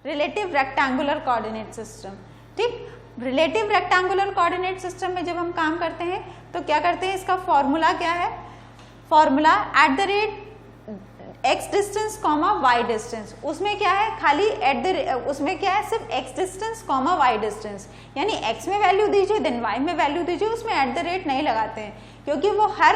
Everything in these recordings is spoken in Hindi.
Relative rectangular coordinate system. ठीक, रिलेटिव रेक्टेंगुलर कोऑर्डिनेट सिस्टम में जब हम काम करते हैं तो क्या करते हैं, इसका फॉर्मूला क्या है, formula eight the rate x distance comma y distance. उसमें क्या है, खाली उसमें क्या है, सिर्फ x distance comma y distance, यानी x में वैल्यू दीजिए देन y में वैल्यू दीजिए, उसमें एट द रेट नहीं लगाते हैं क्योंकि वो हर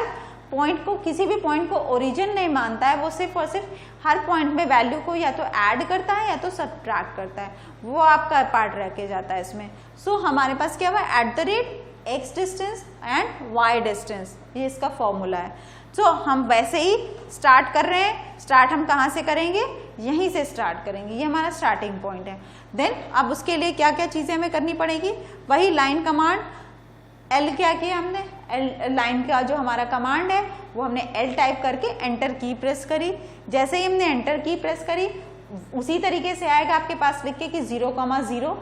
पॉइंट को, किसी भी पॉइंट को ओरिजिन नहीं मानता है, वो सिर्फ और सिर्फ हर पॉइंट में वैल्यू को या तो ऐड करता है या तो सब्ट्रैक्ट करता है, वो आपका पार्ट रह के जाता है इसमें। सो हमारे पास क्या हुआ, eight the rate x distance and y distance, ये इसका फॉर्मूला है। तो हम वैसे ही स्टार्ट कर रहे हैं, स्टार्ट हम कहाँ से करेंगे, यहीं से स्टार्ट करेंगे, ये हमारा स्टार्टिंग पॉइंट है। देन अब उसके लिए क्या क्या चीजें हमें करनी पड़ेगी, वही लाइन कमांड L क्या किया हमने, L लाइन का जो हमारा कमांड है वो हमने L टाइप करके एंटर की प्रेस करी। जैसे ही हमने एंटर की प्रेस करी उसी तरीके से आएगा आपके पास लिख के कि 0,0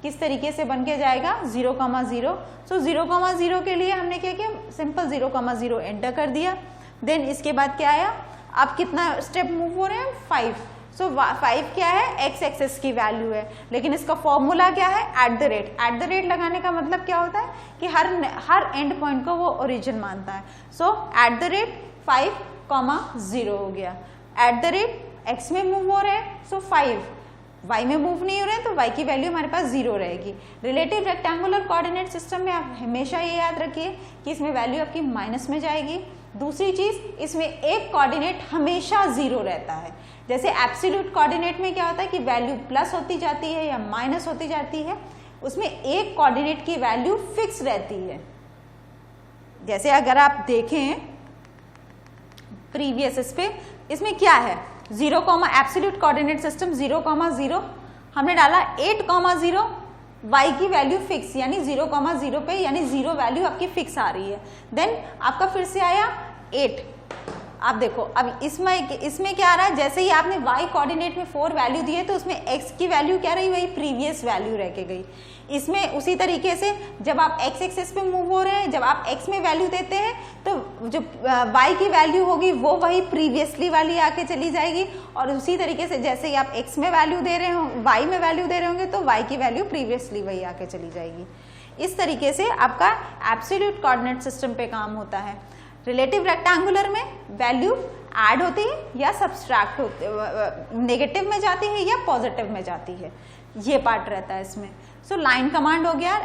किस तरीके से बन के जाएगा 0,0। सो 0,0 के लिए हमने क्या किया, सिंपल 0,0 एंटर कर दिया। देन इसके बाद क्या आया, आप कितना स्टेप मूव हो रहे हैं, 5। सो 5 क्या है, x एक्सेस की वैल्यू है, लेकिन इसका फॉर्मूला क्या है, eight the rate. Eight the rate लगाने का मतलब क्या होता है कि हर एंड पॉइंट को वो ओरिजिन मानता है। सो एट द रेट 5,0 हो गया। एट द रेट x में मूव हो रहे हैं, सो 5, y में मूव नहीं हो रहे हैं तो y की वैल्यू हमारे पास 0 रहेगी। रिलेटिव रेक्टेंगुलर कोऑर्डिनेट सिस्टम में आप हमेशा ये याद रखिए कि इसमें वैल्यू आपकी माइनस में जाएगी। दूसरी चीज, इसमें एक कोऑर्डिनेट हमेशा 0 रहता है। जैसे एब्सोल्यूट कोऑर्डिनेट में क्या होता है कि वैल्यू प्लस होती जाती है या माइनस होती जाती है, उसमें एक कोऑर्डिनेट की वैल्यू फिक्स रहती है। जैसे अगर आप देखें प्रीवियस इस पे, इसमें क्या है 0, एब्सोल्यूट कोऑर्डिनेट सिस्टम 0,0 हमने डाला 8,0, y की वैल्यू फिक्स यानी 0,0 पे, यानी 0 वैल्यू आपकी फिक्स आ रही है। देन आपका फिर से आया 8। आप देखो अब इसमें क्या आ रहा है, जैसे ही आपने y कोऑर्डिनेट में 4 वैल्यू दिए तो उसमें x की वैल्यू क्या रही, वही प्रीवियस वैल्यू रह के गई। इसमें उसी तरीके से जब आप x एक्सेस पे मूव हो रहे हैं, जब आप x में वैल्यू देते हैं तो जो y की वैल्यू होगी वो वही प्रीवियसली वाली आके चली जाएगी, और उसी तरीके से जैसे ही आप x में वैल्यू दे रहे हो, y में वैल्यू दे रहे होंगे तो y की वैल्यू प्रीवियसली वही आके चली जाएगी। इस तरीके से आपका एब्सोल्यूट कोऑर्डिनेट सिस्टम पे काम होता है। रिलेटिव रेक्टेंगुलर में वैल्यू ऐड होती है या सब्सट्रैक्ट होती है, नेगेटिव में जाती है या पॉजिटिव में जाती है, ये पार्ट रहता है इसमें। सो लाइन कमांड हो गया,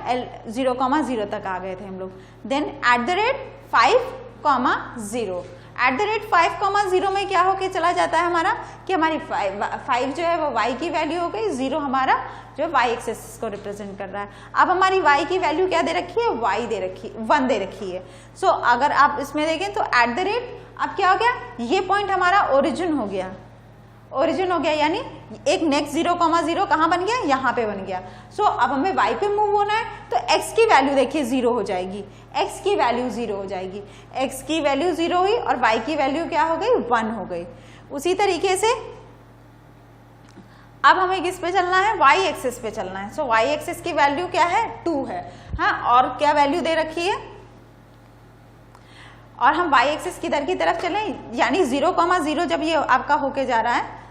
0,0 तक आ गए थे हम लोग। Then at the rate 5,0, at the rate 5,0 में क्या होके चला जाता है हमारा कि हमारी 5 जो है वो y की वैल्यू हो गई, 0 हमारा जो y एक्सेस को रिप्रेजेंट कर रहा है। अब हमारी y की वैल्यू क्या दे रखी है, 1 दे रखी है। सो अगर आप इसमें देखें तो एट द रेट अब क्या हो गया, ये पॉइंट हमारा ओरिजिन हो गया, यानी एक नेक्स्ट 0,0 कहाँ बन गया, यहाँ पे बन गया। सो अब हमें y पे मूव होना है तो x की वैल्यू देखिए 0 हो जाएगी, x की वैल्यू 0 हो जाएगी, x की वैल्यू 0 हुई और y की वैल्यू क्या हो गई, 1 हो गई। उसी तरीके से अब हमें किस पे चलना है, y एक्सिस पे चलना है। सो y एक्सिस की वैल्यू क्या है, 2 है। हाँ, और क्या वैल्यू दे रखी है, और हम y एक्सिस किधर की तरफ चले, यानी 0,0 जब ये आपका होके जा रहा है,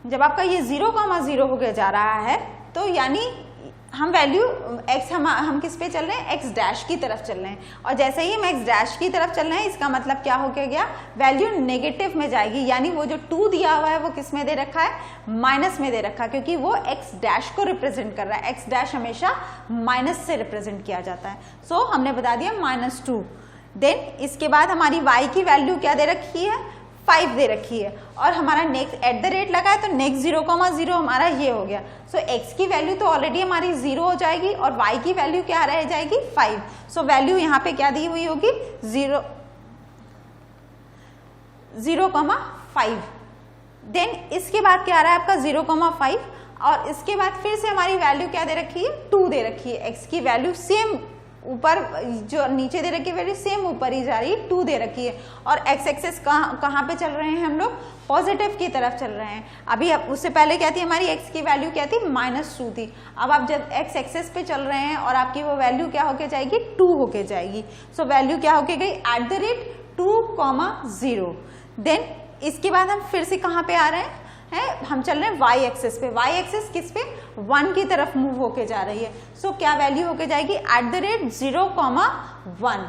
जब आपका ये 0,0 होके जा रहा है तो यानी हम वैल्यू x हम किस पे चल रहे हैं, x डैश की तरफ चल रहे हैं। और जैसे ही हम x डैश की तरफ चल रहे हैं इसका मतलब क्या हो गया, वैल्यू नेगेटिव में जाएगी, यानी वो जो 2 दिया हुआ है वो किस में दे रखा है, माइनस में दे रखा है, क्योंकि वो x डैश को रिप्रेजेंट कर रहा है। x डैश हमेशा माइनस से रिप्रेजेंट किया जाता है। सो हमने बता दिया -2। देन इसके बाद हमारी y की वैल्यू क्या दे रखी है, 5 दे रखी है, और हमारा नेक्स्ट एट द रेट लगा है तो नेक्स्ट 0,0 हमारा ये हो गया। सो x की वैल्यू तो ऑलरेडी हमारी 0 हो जाएगी और y की वैल्यू क्या रह जाएगी, 5। सो वैल्यू यहाँ पे क्या दी हुई होगी, 0,5। देन इसके बाद क्या आ रहा है आपका 0,5, और इसके बाद फिर से हमारी वैल्यू क्या दे रखी है, 2 दे रखी है। x की वैल्यू सेम ऊपर, जो नीचे दे रखी है वैल्यू सेम ऊपर ही जा रही है, 2 दे रखी है, और x एक्सेस कहाँ पे चल रहे हैं हम लोग, पॉजिटिव की तरफ चल रहे हैं। अभी उससे पहले क्या थी हमारी x की वैल्यू क्या थी, -2 थी। अब आप जब x एक्सेस पे चल रहे हैं और आपकी वो वैल्यू क्या होके जाएगी, 2 होके जाएगी। सो वैल्यू क्या होके गई, @ 2,0। देन इसके बाद हम फिर से कहाँ पे आ रहे हैं, है, हम चल रहे हैं वाई एक्सिस पे, वाई एक्सिस किस पे, 1 की तरफ मूव होके जा रही है। सो क्या वैल्यू होके जाएगी एट द रेट 0,1।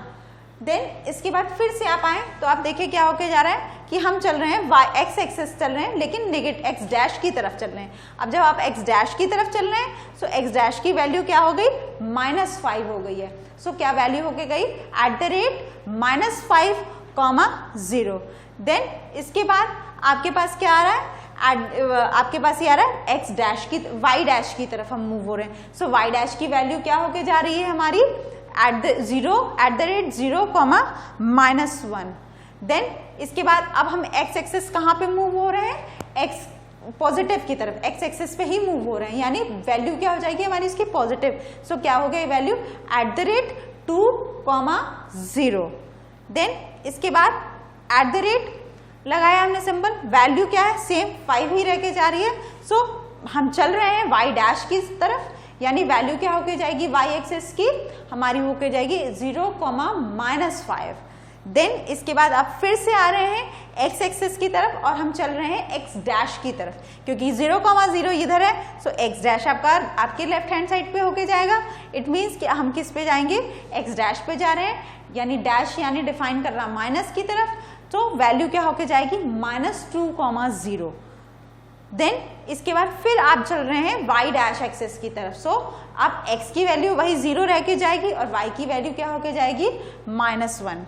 देन इसके बाद फिर से आप आए तो आप देखिए क्या होके जा रहा है कि हम चल रहे हैं वाई एक्स एक्सिस चल रहे हैं लेकिन नेगेटिव एक्स डैश की तरफ चल रहे हैं। अब जब आप एक्स डैश की तरफ चल रहे हैं सो एक्स डैश की वैल्यू क्या हो गई, -5 हो गई है। सो क्या वैल्यू होके गई एट द रेट -5,0। देन इसके बाद आपके पास क्या आ रहा है, आपके पास ये आ रहा है एक्स डैश की, वाई डैश की तरफ हम मूव हो रहे हैं। सो वाई डैश की वैल्यू क्या होके जा रही है हमारी एट द रेट 0,-1। देन इसके बाद अब हम एक्स एक्सिस कहाँ पे मूव हो रहे हैं, एक्स पॉजिटिव की तरफ, एक्स एक्सिस पे ही मूव हो रहे हैं, यानी वैल्यू क्या हो जाएगी हमारी इसकी पॉजिटिव। सो क्या हो गई value at the rate 2,0। Then इसके बाद एट द रेट लगाया हमने सिंबल, वैल्यू क्या है सेम 5 ही रह के जा रही है। सो हम चल रहे हैं वाई डैश की तरफ, यानी वैल्यू क्या होके जाएगी वाई एक्सिस की हमारी होके जाएगी 0,-5। देन इसके बाद आप फिर से आ रहे हैं एक्स एक्सिस की तरफ और हम चल रहे हैं एक्स डैश की तरफ, क्योंकि 0,0 इधर है। सो एक्स डैश आपके लेफ्ट हैंड साइड पे होके जाएगा। इट मीन्स कि हम किस पे जाएंगे, एक्स डैश पे जा रहे हैं, यानी डैश यानी डिफाइन कर रहा माइनस की तरफ। तो वैल्यू क्या होके जाएगी -2,0। देन इसके बाद फिर आप चल रहे हैं वाई डैश एक्सिस की तरफ। सो आप x की वैल्यू वही 0 रह के जाएगी और y की वैल्यू क्या होके जाएगी -1।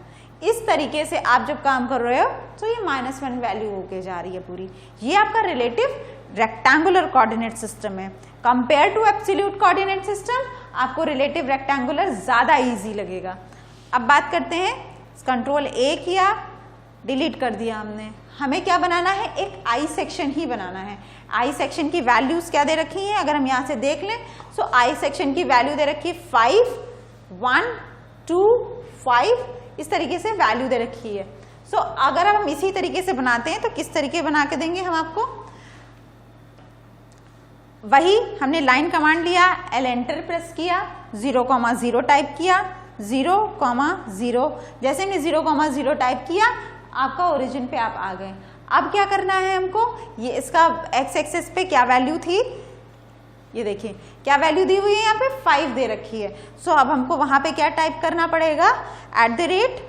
इस तरीके से आप जब काम कर रहे हो तो ये -1 वैल्यू होके जा रही है पूरी। ये आपका रिलेटिव रेक्टेंगुलर कोऑर्डिनेट सिस्टम है। Compare to absolute coordinate system आपको रिलेटिव रेक्टेंगुलर ज्यादा इजी लगेगा। अब बात करते हैं, कंट्रोल A किया, डिलीट कर दिया हमने। हमें क्या बनाना है, एक आई सेक्शन ही बनाना है। आई सेक्शन की वैल्यूज क्या दे रखी हैं, अगर हम यहां से देख लें सो आई सेक्शन की वैल्यू दे रखी है 5, 1, 2, 5, इस तरीके से वैल्यू दे रखी है। सो अगर हम इसी तरीके से बनाते हैं तो किस तरीके बना के देंगे हम आपको, वही हमने लाइन कमांड लिया, एल एंटर प्रेस किया, 0,0 टाइप किया, 0,0। जैसे हमने 0,0 टाइप किया आपका ओरिजिन पे आप आ गए। अब क्या करना है हमको, ये इसका एक्स एक्सिस पे क्या वैल्यू थी, ये देखिए क्या वैल्यू दी हुई है, यहाँ पे 5 दे रखी है। सो अब हमको वहां पे क्या टाइप करना पड़ेगा, एट द रेट,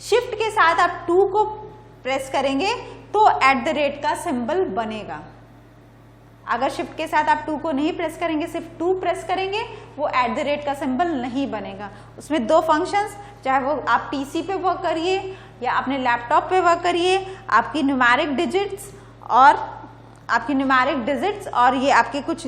शिफ्ट के साथ आप 2 को प्रेस करेंगे तो एट द रेट का सिंबल बनेगा। अगर शिफ्ट के साथ आप 2 को नहीं प्रेस करेंगे, सिर्फ 2 प्रेस करेंगे, वो एट द रेट का सिंबल नहीं बनेगा। उसमें 2 फंक्शंस, चाहे वो आप पीसी पे वर्क करिए या अपने लैपटॉप पे वर्क करिए, आपकी न्यूमेरिक डिजिट्स और ये आपके कुछ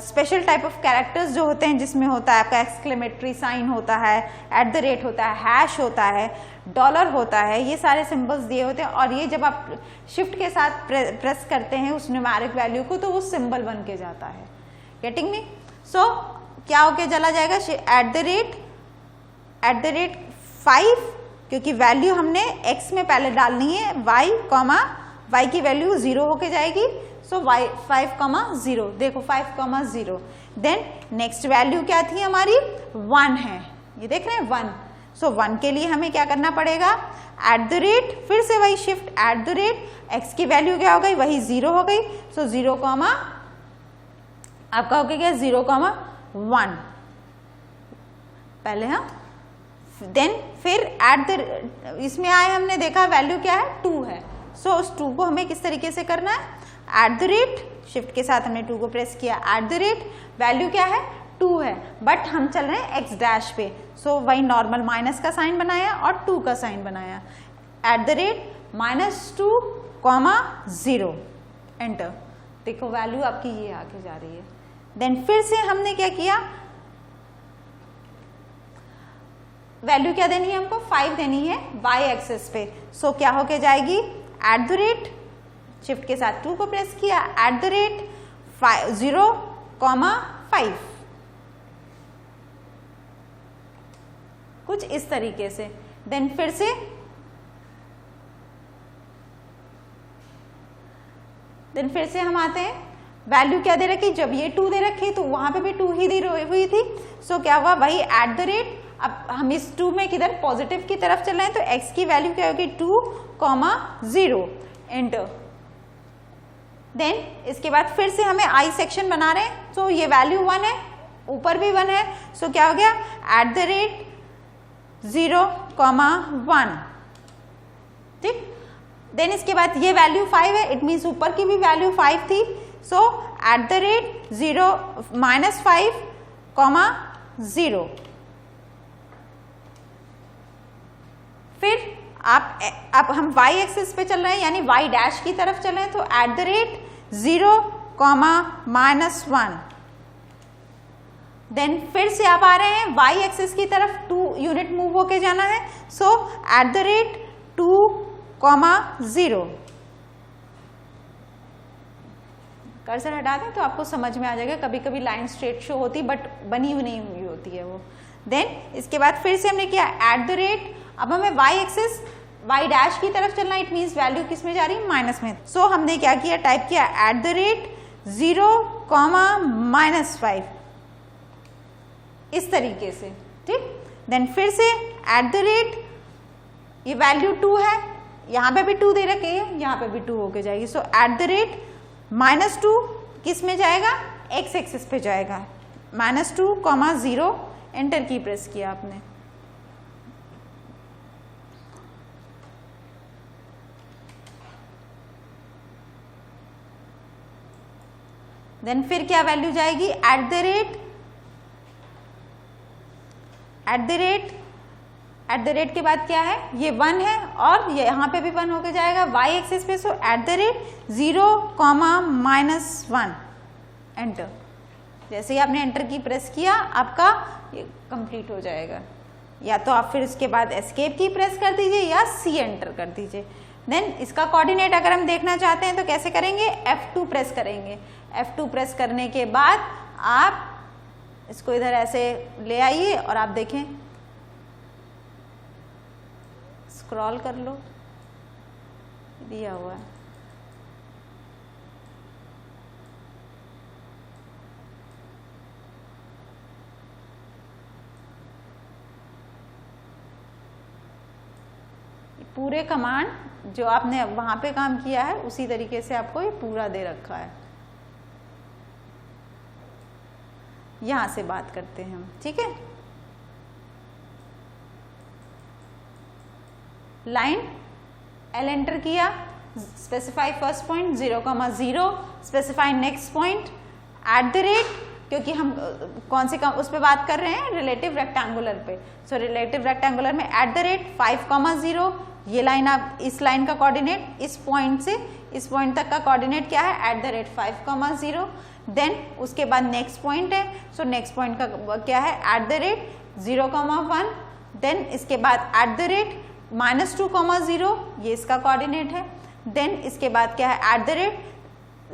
स्पेशल टाइप ऑफ कैरेक्टर्स जो होते हैं, जिसमें होता है आपका एक्सक्लेमेटरी साइन होता है, एट द रेट होता है, हैश होता है, डॉलर होता है, ये सारे सिंबल्स दिए होते हैं। और ये जब आप शिफ्ट के साथ प्रेस करते हैं उस न्यूमेरिक वैल्यू को तो वो सिंबल बन के जाता है। Getting me? सो क्या होके चला जाएगा, एट द रेट 5, क्योंकि वैल्यू हमने x में पहले डालनी है, y की वैल्यू 0 होके जाएगी। सो y 5,0, देखो 5,0। देन नेक्स्ट वैल्यू क्या थी हमारी, 1 है, ये देख रहे हैं 1। सो 1 के लिए हमें क्या करना पड़ेगा, एट द रेट, फिर से वही shift, eight the rate, x की वैल्यू क्या हो गई, वही 0 हो गई। सो 0, आपका हो गया 0,1 पहले। हाँ, देन फिर एट द, इसमें आए हमने देखा वैल्यू क्या है, 2 है। सो उस 2 को हमें किस तरीके से करना है, एट द रेट, शिफ्ट के साथ हमने 2 को प्रेस किया, एट द रेट, वैल्यू क्या है 2 है, बट हम चल रहे हैं एक्स डैश पे। सो वही नॉर्मल माइनस का साइन बनाया और 2 का साइन बनाया, एट द रेट -2,0, एंटर। देखो वैल्यू आपकी ये आगे जा रही है। देन फिर से हमने क्या किया, वैल्यू क्या देनी है हमको, 5 देनी है y एक्सिस पे। सो क्या होके जाएगी, एट द रेट, शिफ्ट के साथ 2 को प्रेस किया, एट द रेट 0,5, कुछ इस तरीके से। देन फिर से हम आते हैं, वैल्यू क्या दे रखी, जब ये 2 दे रखी तो वहां पे भी 2 ही दी हुई थी। सो क्या हुआ, वही एट द रेट, अब हम इस 2 में किधर पॉजिटिव की तरफ चल रहे हैं, तो x की वैल्यू क्या होगी 2,0 एंटर। देन इसके बाद फिर से हमें आई सेक्शन बना रहे हैं, तो ये वैल्यू 1 है, ऊपर भी 1 है, सो क्या हो गया @0,1, ठीक। देन इसके बाद ये वैल्यू 5 है, इट मीन्स ऊपर की भी वैल्यू 5 थी, सो @0-5,0। फिर अब हम y एक्सिस पे चल रहे हैं, यानी y डैश की तरफ चल रहे हैं, तो @0,-1। देन फिर से आप आ रहे हैं y एक्सिस की तरफ, 2 यूनिट मूव होके जाना है, सो @2,0। कर्सर हटा दें तो आपको समझ में आ जाएगा, कभी कभी लाइन स्ट्रेट शो होती बट बनी हुई नहीं हुई होती है वो। देन इसके बाद फिर से हमने किया अब हमें y एक्सिस y डैश की तरफ चलना, इट मीन्स वैल्यू किस में जा रही है माइनस में, सो हमने क्या किया टाइप किया @0,-5 इस तरीके से, ठीक। देन फिर से ये वैल्यू 2 है, यहाँ पे भी 2 दे रखे है, यहाँ पे भी 2 होके जाएगी, सो -2 किस में जाएगा x एक्सिस पे जाएगा, -2,0 एंटर की प्रेस किया आपने। देन फिर क्या वैल्यू जाएगी एट द रेट के बाद क्या है, ये 1 है और ये यहाँ पे भी 1 होके जाएगा y एक्सिस पे, सो @0,-1 एंटर। जैसे ही आपने एंटर की प्रेस किया आपका ये कंप्लीट हो जाएगा, या तो आप फिर इसके बाद एस्केप की प्रेस कर दीजिए या C एंटर कर दीजिए। देन इसका कोऑर्डिनेट अगर हम देखना चाहते हैं तो कैसे करेंगे, F2 प्रेस करेंगे। F2 प्रेस करने के बाद आप इसको इधर ऐसे ले आइए और आप देखें, स्क्रॉल कर लो, दिया हुआ है। पूरे कमांड जो आपने वहां पे काम किया है उसी तरीके से आपको ये पूरा दे रखा है। यहां से बात करते हैं हम, ठीक है। लाइन L एंटर किया, specify first point 0,0, specify next point क्योंकि हम कौन से उस पे बात कर रहे हैं, रिलेटिव रेक्टेंगुलर पे, सो रिलेटिव रेक्टेंगुलर में @5,0, ये लाइन आप इस लाइन का कोऑर्डिनेट इस पॉइंट से इस पॉइंट तक का कोऑर्डिनेट क्या है @5,0। देन उसके बाद नेक्स्ट पॉइंट है, सो नेक्स्ट पॉइंट का क्या है @0,1। देन इसके बाद -2,0, ये इसका कोऑर्डिनेट है। देन इसके बाद क्या है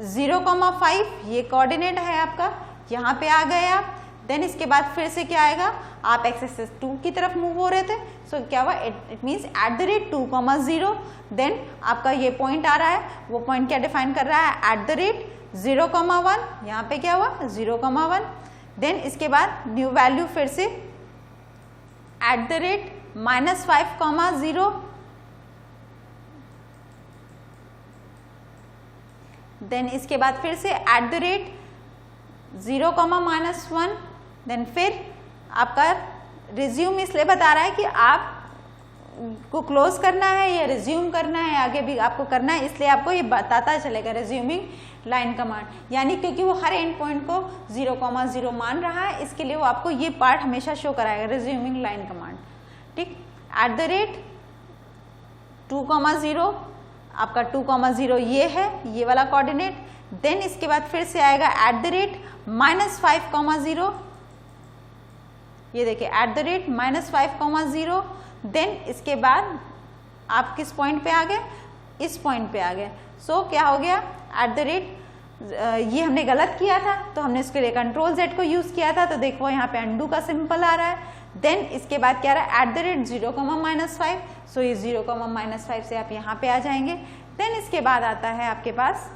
@0,5, ये कोऑर्डिनेट है आपका, यहाँ पे आ गए आप। देन इसके बाद फिर से क्या आएगा, आप x एक्सिस 2 की तरफ मूव हो रहे थे, सो क्या हुआ, इट मीन्स @2,0। देन आपका ये पॉइंट आ रहा है, वो पॉइंट क्या डिफाइन कर रहा है @0,1, यहाँ पे क्या हुआ 0,1। देन इसके बाद न्यू वैल्यू फिर से @-5,0। देन इसके बाद फिर से @0,-1। देन फिर आपका रिज्यूम इसलिए बता रहा है कि आप को क्लोज करना है या रिज्यूम करना है, आगे भी आपको करना है, इसलिए आपको ये बताता चलेगा रिज्यूमिंग लाइन कमांड, यानी क्योंकि वो हर एंड पॉइंट को 0,0 मान रहा है, इसके लिए वो आपको ये पार्ट हमेशा शो कराएगा, रिज्यूमिंग लाइन कमांड, ठीक। @2,0 आपका 2,0 ये है, ये वाला कोऑर्डिनेट। देन इसके बाद फिर से आएगा @-5,0, ये देखिए @-5,0। देन इसके बाद आप किस पॉइंट पे आ गए, इस पॉइंट पे आ गए। सो क्या हो गया, ये हमने गलत किया था तो हमने इसके लिए Ctrl-Z को यूज किया था, तो देखो यहाँ पे अंडू का सिंपल आ रहा है। देन इसके बाद क्या रहा है @0,-5, सो ये 0,-5 से आप यहाँ पे आ जाएंगे। देन इसके बाद आता है आपके पास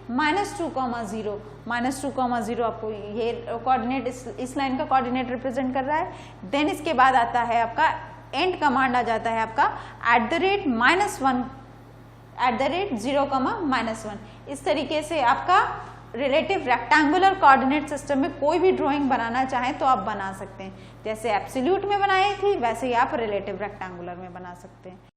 -2,0 -2,0 आपको ये कोऑर्डिनेट इस लाइन का कोऑर्डिनेट रिप्रेजेंट कर रहा है। देन इसके बाद आता है आपका एंड कमांड आ जाता है आपका @0,-1। इस तरीके से आपका रिलेटिव रेक्टेंगुलर कोऑर्डिनेट सिस्टम में कोई भी ड्राइंग बनाना चाहें तो आप बना सकते हैं। जैसे एब्सोल्यूट में बनाई थी वैसे ही आप रिलेटिव रेक्टेंगुलर में बना सकते हैं।